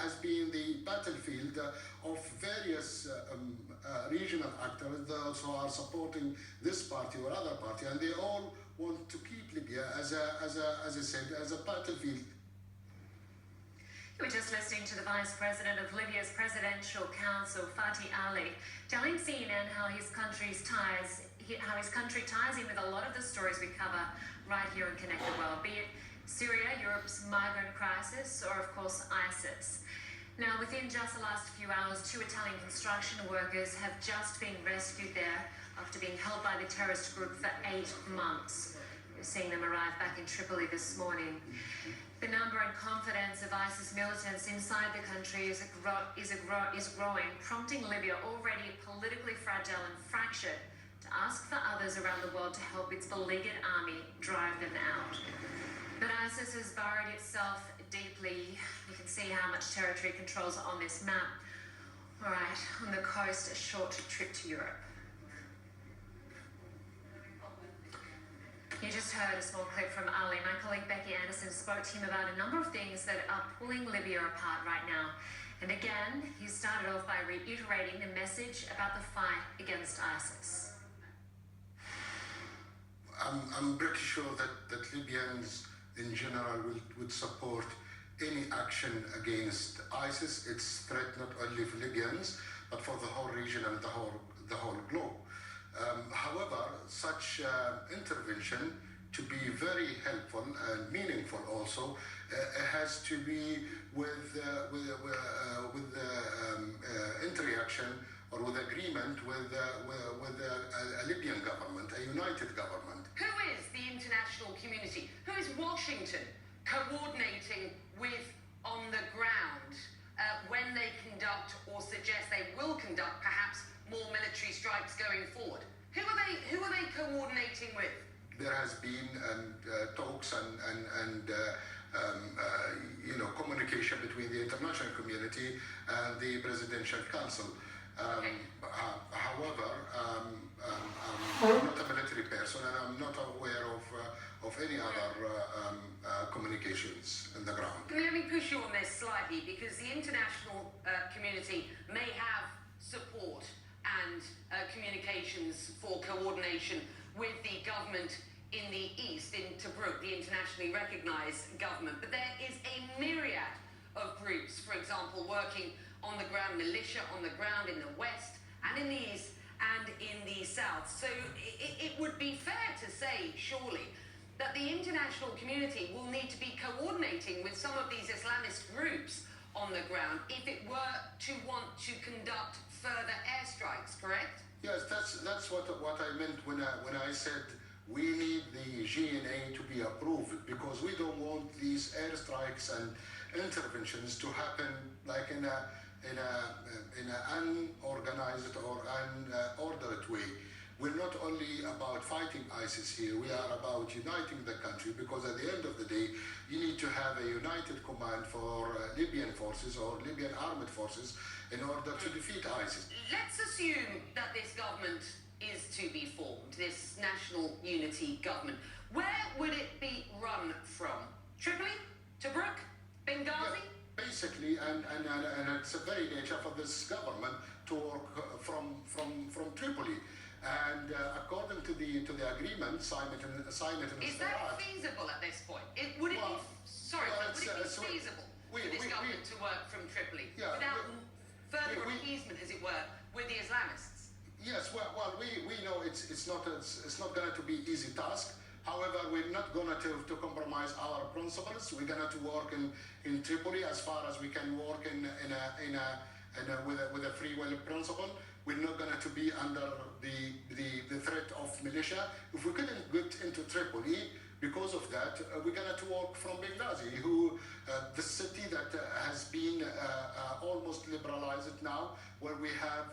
has been the battlefield of various regional actors that also are supporting this party or other party, and they all want to keep Libya as I said, as a battlefield. We're just listening to the Vice President of Libya's Presidential Council, Fathi, telling CNN how his country ties in with a lot of the stories we cover right here in Connected World, be it Syria, Europe's migrant crisis, or of course ISIS. Now, within just the last few hours, 2 Italian construction workers have just been rescued there after being held by the terrorist group for 8 months. We're seeing them arrive back in Tripoli this morning. The number and confidence of ISIS militants inside the country is growing, prompting Libya, already politically fragile and fractured, to ask for others around the world to help its beleaguered army drive them out. But ISIS has burrowed itself deeply. You can see how much territory it controls on this map. All right, on the coast, a short trip to Europe. You just heard a small clip from Ali. My colleague Becky spoke to him about a number of things that are pulling Libya apart right now. And again, he started off by reiterating the message about the fight against ISIS. I'm pretty sure that Libyans in general would support any action against ISIS. It's a threat not only for Libyans, but for the whole region and the whole globe. However, such intervention, to be very helpful and meaningful also, has to be with interaction or with agreement with a Libyan government, a united government. Who is the international community? Who is Washington coordinating with on the ground when they conduct or suggest they will conduct perhaps more military strikes going forward? Who are they coordinating with? There has been talks and communication between the international community and the Presidential Council. However, I'm not a military person, and I'm not aware of any other communications on the ground. Let me push you on this slightly, because the international community may have support and communications for coordination with the government in the east, in Tobruk, the internationally recognized government. But there is a myriad of groups, for example, working on the ground, militia on the ground in the west and in the east and in the south. So it would be fair to say, surely, that the international community will need to be coordinating with some of these Islamist groups on the ground if it were to want to conduct further airstrikes, correct? Yes, that's what I meant when I said we need the GNA to be approved, because we don't want these airstrikes and interventions to happen like in an unorganized or unordered way. We're not only about fighting ISIS here, we are about uniting the country, because at the end of the day, you need to have a united command for Libyan forces or Libyan armed forces in order to defeat ISIS. Let's assume that this government is to be formed, this national unity government. Where would it be run from? Tripoli? Tobruk? Benghazi? Yeah, basically, and it's a very nature for this government to work from Tripoli. And according to the agreement signed in is that feasible at this point? Would it be feasible for this government to work from Tripoli without further appeasement, as it were, with the Islamists? Yes, well, we know it's not going to be easy task. However, we're not going to compromise our principles. We're going to work in Tripoli as far as we can work with a free will principle. We're not going to be under the threat of militia. If we couldn't get into Tripoli, because of that, we're going to work from Benghazi, the city that has been almost liberalized now, where we have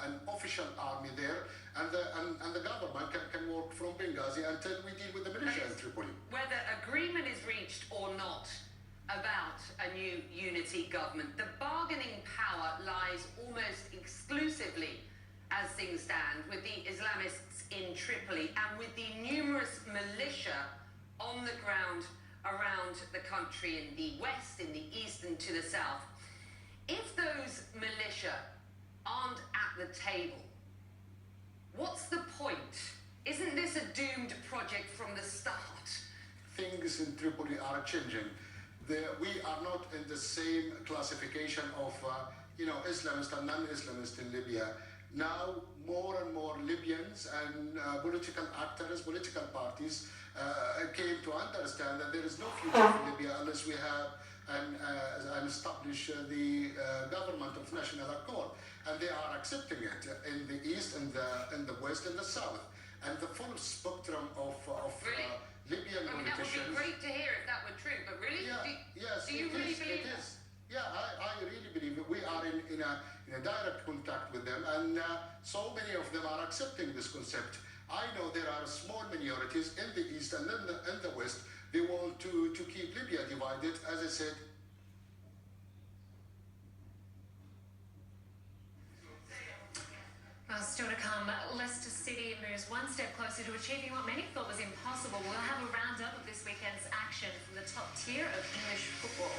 an official army there, and the government can work from Benghazi until we deal with the militia in Tripoli. Whether agreement is reached or not about a new unity government, the bargaining power lies almost exclusively, as things stand, with the Islamists in Tripoli and with the numerous militia on the ground around the country, in the west, in the east and to the south. If those militia aren't at the table, what's the point? Isn't this a doomed project from the start? Things in Tripoli are changing. We are not in the same classification of, Islamist and non-Islamist in Libya. Now, more and more Libyans and political actors, political parties came to understand that there is no future for Libya unless we have and establish the government of national accord. And they are accepting it in the east, in the west, and the south. And the full spectrum of really? Libyan politicians. That would be great to hear if that were true, but really? Yeah, yes, do you really believe that? Yeah, I really believe it. We are in a direct contact with them, and so many of them are accepting this concept. I know there are small minorities in the east and in the west. They want to keep Libya divided, as I said. Well, still to come, Leicester City moves one step closer to achieving what many thought was impossible. We'll have a roundup of this weekend's action from the top tier of English football.